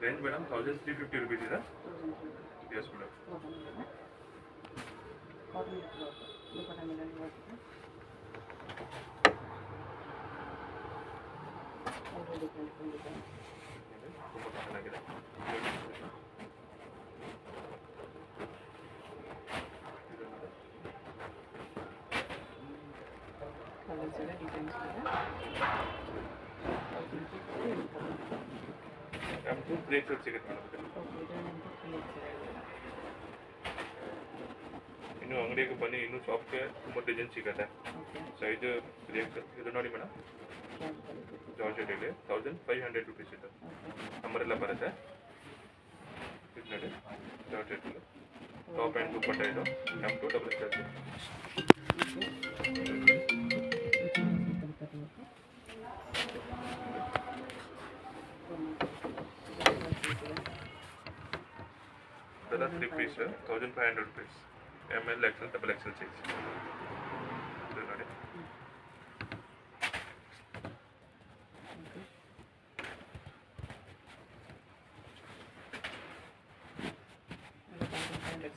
Range madam 1350 rupees ಇದೆ. Yes madam. ತುಂಬ ಚೆನ್ನಾಗಿದೆ. ಟೂ ಬ್ರೇಕ್ ಸಿಗುತ್ತೆ ಮೇಡಮ್. ಇನ್ನು ಅಂಗಡಿಗೆ ಬನ್ನಿ, ಇನ್ನೂ ಶಾಪ್ಗೆ ತುಂಬ ಡಿಸೈನ್ ಸಿಗುತ್ತೆ. ಸೈಜ್ ಇದು ನೋಡಿ ಮೇಡಮ್, ಜಾರ್ಜೆಟಲ್ಲಿ 1500 ರುಪೀಸ್ ಇದು. ನಂಬರೆಲ್ಲ ಬರುತ್ತೆ. ಇದು ನೋಡಿ ಜಾರ್ಜೆಟಲ್ಲಿ ಟಾಪ್ ಆ್ಯಂಡ್ ದುಪ್ಪಟ್ಟ ಇದು M2 ಡಬಲ್ XL. ಇದೆಲ್ಲ 3 piece 1500 rupees. ML XL double XL size ಇದು ನೋಡಿ.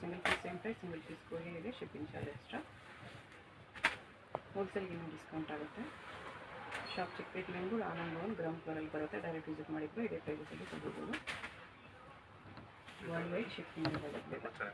Single piece same price, single piece ಕೊರಿಯರ್ಗೆ ಶಿಪ್ಪಿಂಗ್ ಚಾರ್ಜ್ ಎಕ್ಸ್ಟ್ರಾ. ಹೋಲ್ಸೇಲ್ಗೆ ಇನ್ನೂ ಡಿಸ್ಕೌಂಟ್ ಆಗುತ್ತೆ. ಶಾಪ್ ಚಿಕ್ಕಪೇಟೆಲಿಂದ ಆನಂದ್ ಭವನ್ ಗ್ರೌಂಡ್ ಫ್ಲೋರಲ್ಲಿ ಬರುತ್ತೆ. ಡೈರೆಕ್ಟ್ ವಿಸಿಟ್ ಮಾಡಿದ್ರು ಇದೇ ಪ್ರೈಸಲ್ಲಿ ತಗೋಬೋದು. ವರ್ಲ್ಡ್ ವೈಡ್ ಶಿಪ್ಪಿಂಗ್ ಇರುತ್ತೆ.